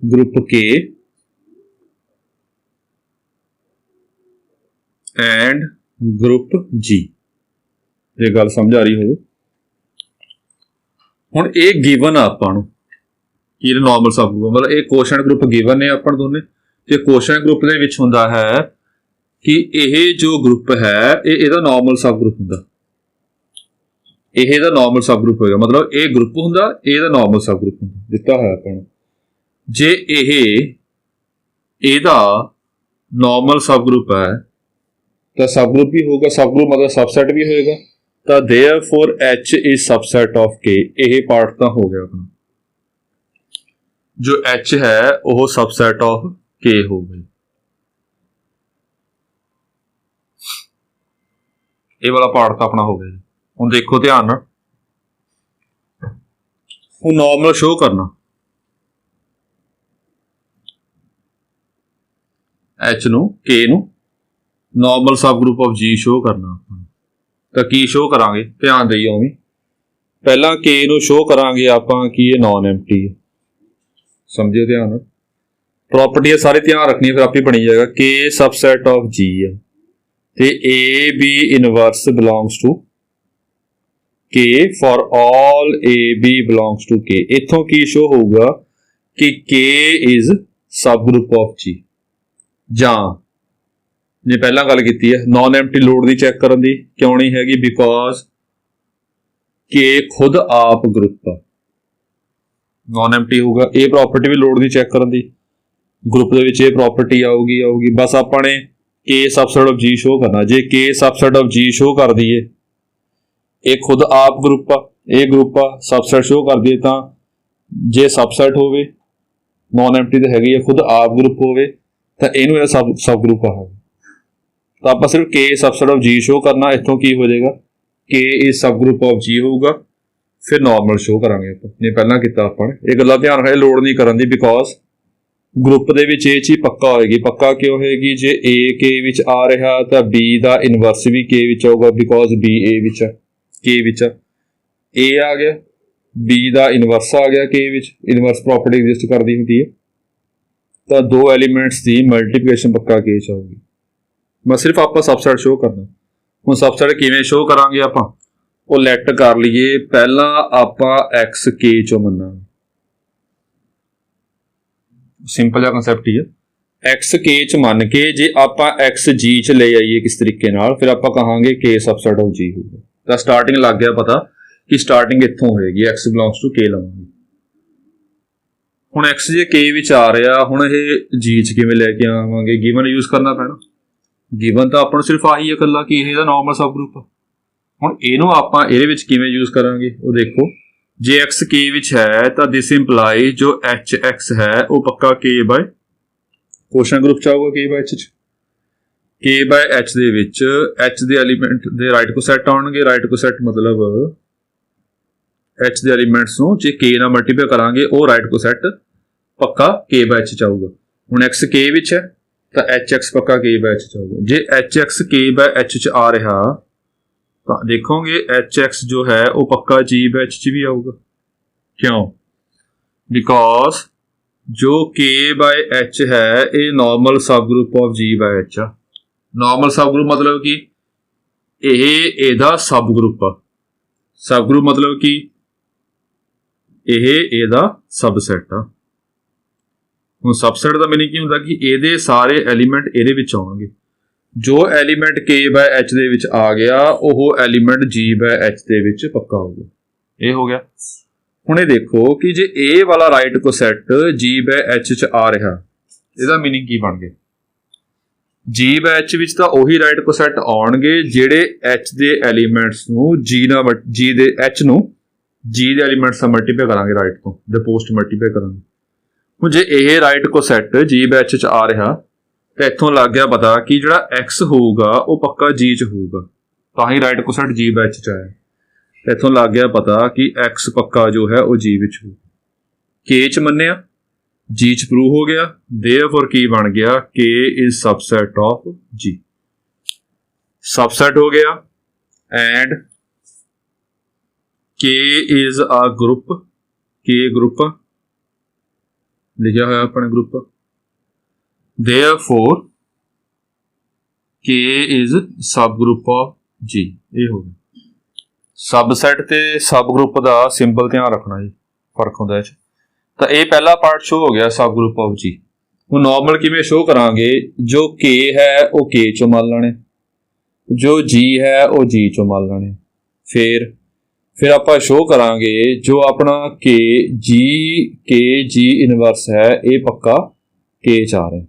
group K and group G. ये गल समझ आ रही हो। हुण ये गिवन आपां नूं कि नॉर्मल सब ग्रुप, मतलब ये कोशेंट ग्रुप गिवन ने आपां दोने, ते कोशेंट ग्रुप दे विच हुंदा है कि ये जो ग्रुप है इहदा नॉर्मल सब ग्रुप हुंदा, इहदा नॉर्मल सब ग्रुप होएगा, मतलब ये ग्रुप हुंदा, इहदा नॉर्मल सब ग्रुप हुंदा, दित्ता होया आपां नूं। जे इहदा नॉर्मल सब ग्रुप है तो सब ग्रुप भी होगा, सब ग्रुप मतलब सबसेट भी होएगा, तो therefore h is subset of k, यह पार्ट तो हो गया अपना, जो h है वह सबसेट ऑफ k हो गई। ये वाला पार्ट तो अपना हो गया। हुण देखो ध्यान नाल, हुण नॉर्मल शो करना h नू k नू normal subgroup of ji show करना, तो की शो करांगे, ध्यान देइयो भी, पहला k नू शो करांगे आपां कि ये नॉन एम्प्टी है, समझियो ध्यान। प्रॉपर्टी सारी ध्यान रखनी है, फिर आप ही बनी जाएगा। k सबसेट ऑफ g है ते a b inverse belongs to k for all a b belongs to k। इथों की शो होगा कि k is subgroup of g, जां जे पहला गल कीती है नॉन एम्प्टी लोड दी चैक करन दी क्यों नहीं हैगी, बिकॉज के खुद आप ग्रुप नॉन एम्प्टी होगा। ये प्रॉपर्टी भी लोड दी चैक करन दी, ग्रुप दे विच ये प्रॉपर्टी आऊगी, बस आपने के सबसेट ऑफ जी शो करना। जे के सबसेट ऑफ जी शो कर दीए, ये खुद आप ग्रुप ये ग्रुप सबसेट शो कर दिए, तो जे सबसेट होवे नॉन एम्प्टी तो हैगी खुद आप ग्रुप होवे तो इहनूं सब ग्रुप आ। तो आप सिर्फ के सबसेट ऑफ जी शो करना, इतों की हो जाएगा के इज सब ग्रुप ऑफ जी होगा, फिर नॉर्मल शो करांगे। ये पहला किया आपने, ये गल्लां ध्यान रखियो, लोड नहीं करन दी, बिकॉज ग्रुप ਦੇ ਵਿੱਚ ਇਹ ਚੀਜ਼ ਪੱਕਾ ਹੋਏਗੀ। ਪੱਕਾ ਕਿਉਂ ਹੋਏਗੀ? ਜੇ A K ਵਿੱਚ ਆ ਰਿਹਾ ਤਾਂ B ਦਾ ਇਨਵਰਸ ਵੀ K ਵਿੱਚ ਆਊਗਾ, ਬਿਕੋਜ਼ B A ਵਿੱਚ ਆ, K ਵਿੱਚ ਆ। A ਆ ਗਿਆ, B ਦਾ ਇਨਵਰਸ ਆ ਗਿਆ K ਵਿੱਚ, ਇਨਵਰਸ ਪ੍ਰੋਪਰਟੀ ਐਗਜ਼ਿਸਟ ਕਰਦੀ ਹੁੰਦੀ ਹੈ। ਤਾਂ ਦੋ ਐਲੀਮੈਂਟਸ ਦੀ ਮਲਟੀਪਲੀਕੇਸ਼ਨ ਪੱਕਾ K ਚ ਆਊਗੀ। ਮੈਂ ਸਿਰਫ ਆਪਾਂ ਸਬਸੈਟ ਸ਼ੋਅ ਕਰਨਾ। ਹੁਣ ਸਬਸੈਟ ਕਿਵੇਂ ਸ਼ੋਅ ਕਰਾਂਗੇ ਆਪਾਂ? ਉਹ ਲੈਟ ਕਰ ਲਈਏ। ਪਹਿਲਾਂ ਆਪਾਂ X K ਚੋਂ ਮੰਨਾਂਗੇ। ਸਿੰਪਲ ਜਿਹਾ ਕਨਸੈਪਟ ਹੀ ਹੈ। X K ਚ ਮੰਨ ਕੇ ਜੇ ਆਪਾਂ X G ਚ ਲੈ ਆਈਏ ਕਿਸ ਤਰੀਕੇ ਨਾਲ, ਫਿਰ ਆਪਾਂ ਕਹਾਂਗੇ K ਸਬਸੈਟ ਆਫ G ਹੋਊਗਾ। ਤਾਂ ਸਟਾਰਟਿੰਗ ਲੱਗ ਗਿਆ ਪਤਾ ਕਿ ਸਟਾਰਟਿੰਗ ਇੱਥੋਂ ਹੋਏਗੀ, X ਬਿਲੋਂਗਸ ਟੂ K ਲਵਾਂਗੇ। ਹੁਣ X ਜੇ K ਵਿੱਚ ਆ ਰਿਹਾ, ਹੁਣ ਇਹ G ਚ ਕਿਵੇਂ ਲੈ ਕੇ ਆਵਾਂਗੇ? ਗਿਵਨ ਯੂਜ਼ ਕਰਨਾ ਪੈਣਾ। ਗਿਵਨ ਤਾਂ ਆਪਾਂ ਨੂੰ ਸਿਰਫ ਆਹੀ ਇਕੱਲਾ ਕਿ ਇਹਦਾ ਨਾਰਮਲ ਸਬ ਗਰੁੱਪ। ਹੁਣ ਇਹਨੂੰ ਆਪਾਂ ਇਹਦੇ ਵਿੱਚ ਕਿਵੇਂ ਯੂਜ਼ ਕਰਾਂਗੇ? ਉਹ ਦੇਖੋ, ਜੇ X K ਵਿੱਚ ਹੈ ਤਾਂ ਦਿਸ ਇੰਪਲਾਈ ਜੋ HX ਹੈ ਉਹ ਪੱਕਾ K ਬਾਏ ਕੋਸ਼ੈਂਟ ਗਰੁੱਪ ਚ ਆਊਗਾ, K ਬਾਏ H ਚ। K ਬਾਏ H ਦੇ ਵਿੱਚ H ਦੇ ਐਲੀਮੈਂਟ ਦੇ ਰਾਈਟ ਕੋ ਸੈੱਟ ਆਉਣਗੇ। ਰਾਈਟ ਕੋ ਸੈੱਟ ਮਤਲਬ H ਦੇ ਐਲੀਮੈਂਟਸ ਨੂੰ ਜੇ K ਨਾਲ ਮਲਟੀਪਲਾਈ ਕਰਾਂਗੇ ਉਹ ਰਾਈਟ ਕੋ ਸੈੱਟ ਪੱਕਾ K ਬਾਏ H ਚ ਆਊਗਾ। ਹੁਣ X K ਵਿੱਚ ਹੈ ਤਾਂ HX ਪੱਕਾ K ਬਾਏ H ਚ ਆਊਗਾ। ਜੇ HX K ਬਾਏ H ਚ ਆ ਰਿਹਾ ਤਾਂ ਦੇਖੋਗੇ HX ਜੋ ਹੈ ਉਹ ਪੱਕਾ G ਬਾਏ H ਚ ਵੀ ਆਊਗਾ। ਕਿਉਂ? ਬਿਕੋਜ਼ ਜੋ K ਬਾਏ H ਹੈ ਇਹ normal subgroup of G by H ਆ। ਨਾਰਮਲ ਸਬ ਗਰੁੱਪ ਮਤਲਬ ਕਿ ਇਹ ਇਹਦਾ ਸਬ ਗਰੁੱਪ ਆ। ਸਬ ਗਰੁੱਪ ਮਤਲਬ ਕਿ ਇਹ ਇਹਦਾ ਸਬਸੈਟ ਆ। ਹੁਣ ਸਬਸੈਟ ਦਾ ਮੀਨਿੰਗ ਕੀ ਹੁੰਦਾ ਕਿ ਇਹਦੇ ਸਾਰੇ ਐਲੀਮੈਂਟ ਇਹਦੇ ਵਿੱਚ ਆਉਣਗੇ। ਜੋ ਐਲੀਮੈਂਟ K ਬਾਏ H ਦੇ ਵਿੱਚ ਆ ਗਿਆ ਉਹ ਐਲੀਮੈਂਟ G ਬਾਏ H ਦੇ ਵਿੱਚ ਪੱਕਾ ਹੋਊਗਾ। ਇਹ ਹੋ ਗਿਆ। ਹੁਣ ਇਹ ਦੇਖੋ ਕਿ ਜੇ ਇਹ ਵਾਲਾ ਰਾਈਟ ਕੋ ਸੈੱਟ G ਬਾਏ H ਚ ਆ ਰਿਹਾ, ਇਹਦਾ ਮੀਨਿੰਗ ਕੀ ਬਣ ਗਿਆ? G ਬਾਏ H ਵਿੱਚ ਤਾਂ ਉਹੀ ਰਾਈਟ ਕੋ ਸੈੱਟ ਆਉਣਗੇ ਜਿਹੜੇ H ਦੇ ਐਲੀਮੈਂਟਸ ਨੂੰ G ਨਾਲ G ਦੇ H ਨੂੰ G ਦੇ ਐਲੀਮੈਂਟਸ ਨਾਲ ਮਲਟੀਪਲਾਈ ਕਰਾਂਗੇ, ਰਾਈਟ ਤੋਂ ਦੇ ਪੋਸਟ ਮਲਟੀਪਲਾਈ ਕਰਾਂਗੇ। ਹੁਣ ਜੇ ਇਹ ਰਾਈਟ ਕੋ ਸੈੱਟ G ਬਾਏ H ਚ ਆ ਰਿਹਾ ਤਾਂ ਇੱਥੋਂ ਲੱਗ ਗਿਆ ਪਤਾ ਕਿ ਜਿਹੜਾ X ਹੋਊਗਾ ਉਹ ਪੱਕਾ G ਚ ਹੋਊਗਾ, ਤਾਂ ਹੀ ਰਾਈਟ ਕੋ ਸੈੱਟ G ਬਾਏ H ਚ ਆਇਆ। ਇੱਥੋਂ ਲੱਗ ਗਿਆ ਪਤਾ ਕਿ X ਪੱਕਾ ਜੋ ਹੈ ਉਹ G ਵਿੱਚ ਹੋਊ। K ਚ ਮੰਨਿਆ, G ਚ ਪ੍ਰੂਵ ਹੋ ਗਿਆ। ਦੇਅਰਫੋਰ ਕੀ ਬਣ ਗਿਆ? K is subset of G। Subset ਹੋ ਗਿਆ and K is a group. K group ਲਿਖਿਆ ਹੋਇਆ ਆਪਣੇ group. Therefore K is subgroup of G। ਇਹ ਹੋ ਗਿਆ। ਸਬਸੈਟ ਤੇ ਸਬ ਗਰੁੱਪ ਦਾ ਸਿੰਬਲ ਧਿਆਨ ਰੱਖਣਾ ਜੀ, ਫਰਕ ਹੁੰਦਾ ਇਹ 'ਚ। ਤਾਂ ਇਹ ਪਹਿਲਾ ਪਾਰਟ ਸ਼ੋ ਹੋ ਗਿਆ ਸਬ ਗਰੁੱਪ ਆਫ G। ਹੁਣ ਨਾਰਮਲ ਕਿਵੇਂ ਸ਼ੋ ਕਰਾਂਗੇ? ਜੋ K ਹੈ ਉਹ K ਚੋਂ ਮੰਨ ਲੈਣੇ, ਜੋ G ਹੈ ਉਹ G ਚੋਂ ਮੰਨ ਲੈਣੇ। ਫਿਰ ਆਪਾਂ ਸ਼ੋ ਕਰਾਂਗੇ ਜੋ ਆਪਣਾ K G ਇਨਵਰਸ ਹੈ ਇਹ ਪੱਕਾ K ਚ ਆ ਰਿਹਾ।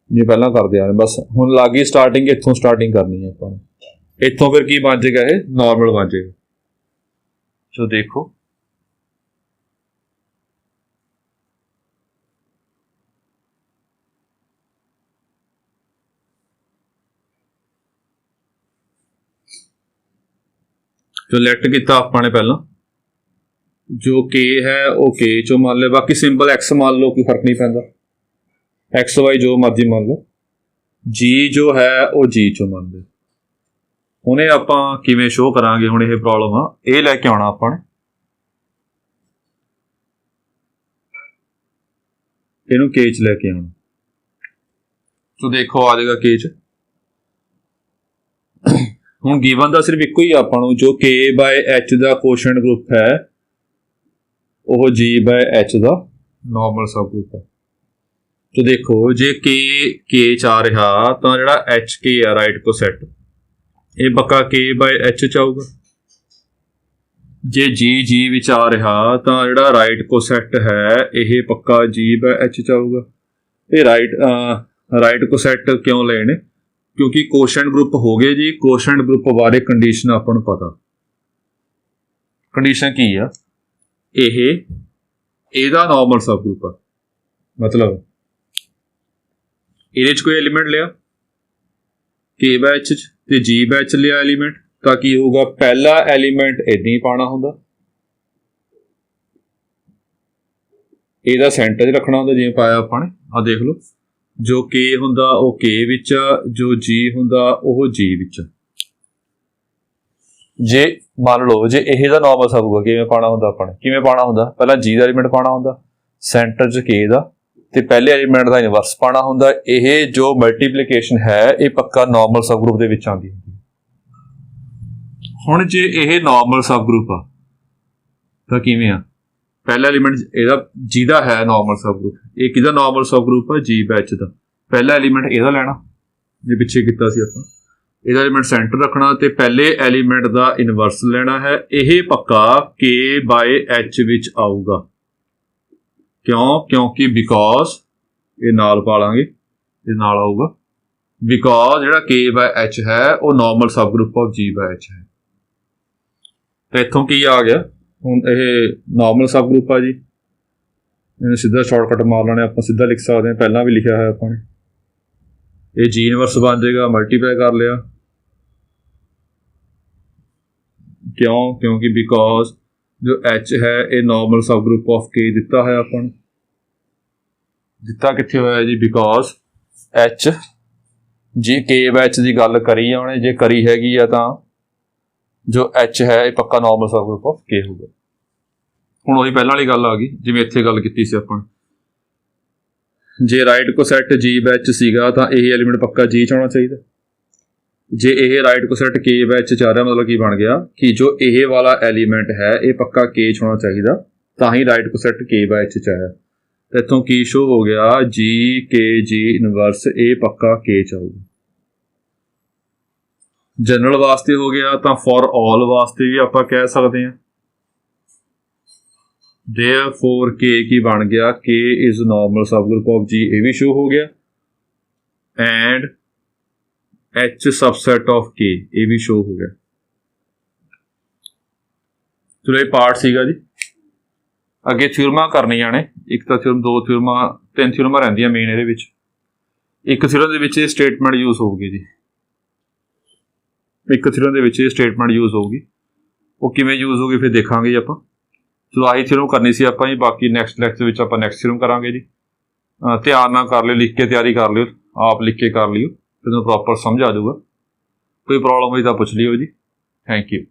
ਇਹ ਪਹਿਲਾਂ ਕਰਦੇ ਆ ਰਹੇ ਬਸ। ਹੁਣ ਲੱਗ ਗਈ ਸਟਾਰਟਿੰਗ, ਇੱਥੋਂ ਸਟਾਰਟਿੰਗ ਕਰਨੀ ਹੈ ਆਪਾਂ ਨੇ। ਇੱਥੋਂ ਫਿਰ ਕੀ ਬਣ ਜਾਏਗਾ? ਇਹ ਨਾਰਮਲ ਬਣ ਜਾਏਗਾ। ਸੋ ਦੇਖੋ ਜੋ ਲੈਟ ਕੀਤਾ ਆਪਾਂ ਨੇ ਪਹਿਲਾਂ, ਜੋ K ਹੈ ਉਹ K ਚੋਂ ਮੰਨ ਲਿਆ, ਬਾਕੀ ਸਿੰਪਲ X ਮੰਨ ਲਓ, ਕੋਈ ਫਰਕ ਨਹੀਂ ਪੈਂਦਾ। X Y ਜੋ ਮਰਜ਼ੀ ਮੰਨ ਲਓ। G ਜੋ ਹੈ ਉਹ G ਚੋਂ ਮੰਨ ਲਿਆ। ਹੁਣ ਇਹ ਆਪਾਂ ਕਿਵੇਂ ਸ਼ੋਅ ਕਰਾਂਗੇ? ਹੁਣ ਇਹ ਪ੍ਰੋਬਲਮ ਆ, ਇਹ ਲੈ ਕੇ ਆਉਣਾ ਆਪਾਂ ਨੇ, ਇਹਨੂੰ K ਚ ਲੈ ਕੇ ਆਉਣਾ। ਸੋ ਦੇਖੋ ਆ ਜਾਏਗਾ K ਚ। ਹੁਣ ਗਿਵਨ ਦਾ ਸਿਰਫ ਇੱਕੋ ਹੀ ਆਪਾਂ ਨੂੰ, ਜੋ K ਬਾਏ H ਦਾ ਕੋਸ਼ੈਂਟ ਗਰੁੱਪ ਹੈ ਉਹ G by H the normal sub group ਹੈ। ਤੋ ਦੇਖੋ ਜੇ K ਚ ਆ ਰਿਹਾ ਤਾਂ ਜਿਹੜਾ HK ਆ ਰਾਈਟ ਕੋ ਸੈੱਟ ਇਹ ਪੱਕਾ K ਬਾਏ H ਚ ਆਊਗਾ। ਜੇ G ਵਿੱਚ ਆ ਰਿਹਾ ਤਾਂ ਜਿਹੜਾ ਰਾਈਟ ਕੋ ਸੈੱਟ ਹੈ ਇਹ ਪੱਕਾ G ਬਾਏ H ਚ ਆਊਗਾ। ਇਹ ਰਾਈਟ ਕੋ ਸੈੱਟ ਕਿਉਂ ਲੈਣੇ? ਕਿਉਂਕਿ ਕੋਸ਼ੈਂਟ ਗਰੁੱਪ ਹੋ ਗਏ ਜੀ। ਕੋਸ਼ੈਂਟ ਗਰੁੱਪ ਬਾਰੇ ਕੰਡੀਸ਼ਨ ਆਪਾਂ ਨੂੰ ਪਤਾ। ਕੰਡੀਸ਼ਨ ਕੀ ਆ? ਇਹਦਾ ਨਾਰਮਲ ਸਬ ਗਰੁੱਪ ਆ, ਮਤਲਬ ਇਹਦੇ ਚ ਕੋਈ ਐਲੀਮੈਂਟ ਲਿਆ K ਬਾਏ H ਚ ਤੇ G ਬਾਏ H ਲਿਆ ਐਲੀਮੈਂਟ, ਤਾਂ ਕੀ ਹੋਊਗਾ? ਪਹਿਲਾ ਐਲੀਮੈਂਟ ਏਦਾਂ ਹੀ ਪਾਉਣਾ ਹੁੰਦਾ, ਇਹਦਾ ਸੈਂਟਰ 'ਚ ਰੱਖਣਾ ਹੁੰਦਾ ਜਿਵੇਂ ਪਾਇਆ ਆਪਾਂ ਨੇ। ਆ ਦੇਖ ਲਓ, ਜੋ K ਹੁੰਦਾ ਉਹ K ਵਿੱਚ ਆ, ਜੋ G ਹੁੰਦਾ ਉਹ G ਵਿੱਚ ਆ। ਜੇ ਮੰਨ ਲਓ ਜੇ ਇਹ ਦਾ ਨੋਰਮਲ ਸਬ ਹੋਊਗਾ, ਕਿਵੇਂ ਪਾਉਣਾ ਹੁੰਦਾ ਆਪਾਂ ਨੇ? ਕਿਵੇਂ ਪਾਉਣਾ ਹੁੰਦਾ? ਪਹਿਲਾਂ G ਦਾ ਐਲੀਮੈਂਟ ਪਾਉਣਾ ਹੁੰਦਾ, ਸੈਂਟਰ 'ਚ K ਦਾ, ਤੇ ਪਹਿਲੇ ਐਲੀਮੈਂਟ ਦਾ ਇਨਵਰਸ ਪਾਉਣਾ ਹੁੰਦਾ। ਇਹ ਜੋ ਮਲਟੀਪਲੀਕੇਸ਼ਨ ਹੈ ਇਹ ਪੱਕਾ ਨੋਰਮਲ ਸਬ ਗਰੁੱਪ ਦੇ ਵਿੱਚ ਆਉਂਦੀ ਹੁੰਦੀ। ਹੁਣ ਜੇ ਇਹ ਨੋਰਮਲ ਸਬ ਗਰੁੱਪ ਆ ਤਾਂ ਕਿਵੇਂ ਆ? ਪਹਿਲਾ ਐਲੀਮੈਂਟ ਇਹਦਾ ਜਿਹਦਾ ਹੈ ਨੋਰਮਲ ਸਬ ਗਰੁੱਪ, ਇਹ ਕਿਹਦਾ ਨੋਰਮਲ ਸਬ ਗਰੁੱਪ ਆ? G ਬੈਚ ਦਾ। ਪਹਿਲਾ ਐਲੀਮੈਂਟ ਇਹਦਾ ਲੈਣਾ, ਜੇ ਪਿੱਛੇ ਕੀਤਾ ਸੀ ਆਪਾਂ, ਇਹਦਾ ਐਲੀਮੈਂਟ ਸੈਂਟਰ ਰੱਖਣਾ ਤੇ ਪਹਿਲੇ ਐਲੀਮੈਂਟ ਦਾ ਇਨਵਰਸ ਲੈਣਾ ਹੈ। ਇਹ ਪੱਕਾ K/H ਵਿੱਚ ਆਊਗਾ। ਕਿਉਂ? ਕਿਉਂਕਿ ਬਿਕੋਜ਼ ਇਹ ਨਾਲ ਪਾ ਲਾਂਗੇ, ਇਹ ਨਾਲ ਆਊਗਾ, ਬਿਕੋਜ਼ ਜਿਹੜਾ K/H ਹੈ ਉਹ normal sub group of G/H ਹੈ। ਤੇ ਇੱਥੋਂ ਕੀ ਆ ਗਿਆ? ਹੁਣ ਇਹ ਨੋਰਮਲ ਸਬ ਗਰੁੱਪ ਆ ਜੀ, ਇਹਨੂੰ ਸਿੱਧਾ ਸ਼ਾਰਟਕਟ ਮਾਰ ਲੈਣੇ ਆਪਾਂ, ਸਿੱਧਾ ਲਿਖ ਸਕਦੇ ਹਾਂ, ਪਹਿਲਾਂ ਵੀ ਲਿਖਿਆ ਹੋਇਆ ਆਪਾਂ ਨੇ। ਇਹ G ਇਨਵਰਸ ਬਣ ਜਾਏਗਾ, ਮਲਟੀਪਲਾਈ ਕਰ ਲਿਆ। ਕਿਉਂ? ਕਿਉਂਕਿ ਬਿਕੋਜ਼ ਜੋ H ਹੈ ਇਹ normal sub group of K ਦਿੱਤਾ ਹੋਇਆ ਆਪਾਂ ਨੂੰ। ਦਿੱਤਾ ਕਿੱਥੇ ਹੋਇਆ ਜੀ? ਬਿਕੋਜ਼ H, ਜੇ K/H ਦੀ ਗੱਲ ਕਰੀ ਆ ਉਹਨੇ, ਜੇ ਕਰੀ ਹੈਗੀ ਆ ਤਾਂ ਜੋ H ਹੈ ਇਹ ਪੱਕਾ normal sub group of K ਹੋਊਗਾ। ਹੁਣ ਉਹੀ ਪਹਿਲਾਂ ਵਾਲੀ ਗੱਲ ਆ ਗਈ ਜਿਵੇਂ ਇੱਥੇ ਗੱਲ ਕੀਤੀ ਸੀ ਆਪਾਂ। ਜੇ ਰਾਈਟ ਕੋਸੈਟ G/H ਸੀਗਾ ਤਾਂ ਇਹ ਐਲੀਮੈਂਟ ਪੱਕਾ G 'ਚ ਹੋਣਾ ਚਾਹੀਦਾ। ਜੇ ਇਹ ਰਾਈਟ ਕੋਸੈਟ K/H 'ਚ ਆ ਰਿਹਾ, ਮਤਲਬ ਕੀ ਬਣ ਗਿਆ ਕਿ ਜੋ ਇਹ ਵਾਲਾ ਐਲੀਮੈਂਟ ਹੈ ਇਹ ਪੱਕਾ K 'ਚ ਹੋਣਾ ਚਾਹੀਦਾ, ਤਾਂ ਹੀ ਰਾਈਟ ਕੋਸੈਟ K/H 'ਚ ਆਇਆ। ਤੇ ਇੱਥੋਂ ਕੀ ਸ਼ੋ ਹੋ ਗਿਆ? G ਇਨਵਰਸ ਇਹ ਪੱਕਾ K 'ਚ ਆਊਗਾ। ਜਨਰਲ ਵਾਸਤੇ ਹੋ ਗਿਆ, ਤਾਂ ਫॉर ਆਲ ਵਾਸਤੇ ਵੀ ਆਪਾਂ ਕਹਿ ਸਕਦੇ ਹਾਂ therefore K ਕੀ ਬਣ ਗਿਆ? K is normal subgroup of G, ਇਹ ਵੀ ਸ਼ੋ ਹੋ ਗਿਆ, and H subset of K ਇਹ ਵੀ ਸ਼ੋ ਹੋ ਗਿਆ। ਚਲੋ ਇਹ ਪਾਰਟ ਸੀਗਾ ਜੀ। ਅੱਗੇ ਥਿਊਰਮਾਂ ਕਰਨੀਆਂ ਨੇ, ਇੱਕ ਤਾਂ ਥਿਊਰਮ, ਦੋ ਥਿਊਰਮਾਂ, ਤਿੰਨ ਥਿਊਰਮਾਂ ਰਹਿੰਦੀਆਂ ਮੇਨ ਇਹਦੇ ਵਿੱਚ। ਇੱਕ ਥਿਊਰਮ ਦੇ ਵਿੱਚ ਇਹ ਸਟੇਟਮੈਂਟ ਯੂਜ਼ ਹੋਊਗੀ ਜੀ, ਇੱਕ ਥਿਊਰਮ ਦੇ ਵਿੱਚ ਇਹ ਸਟੇਟਮੈਂਟ ਯੂਜ਼ ਹੋਊਗੀ। ਉਹ ਕਿਵੇਂ ਯੂਜ਼ ਹੋਊਗੀ ਫਿਰ ਦੇਖਾਂਗੇ ਜੀ ਆਪਾਂ। ਚਲੋ ਆਹੀ ਥਿਊਰਮ ਕਰਨੀ ਸੀ ਆਪਾਂ ਜੀ, ਬਾਕੀ ਨੈਕਸਟ ਲੈਕਚਰ ਵਿੱਚ ਆਪਾਂ ਨੈਕਸਟ ਥਿਊਰਮ ਕਰਾਂਗੇ ਜੀ। ਧਿਆਨ ਨਾਲ ਕਰ ਲਿਓ, ਲਿਖ ਕੇ ਤਿਆਰੀ ਕਰ ਲਿਓ, ਆਪ ਲਿਖ ਕੇ ਕਰ ਲਿਓ, ਤੁਹਾਨੂੰ ਪ੍ਰੋਪਰ ਸਮਝ ਆ ਜਾਊਗਾ। ਕੋਈ ਪ੍ਰੋਬਲਮ ਹੋਈ ਤਾਂ ਪੁੱਛ ਲਿਓ ਜੀ। Thank you.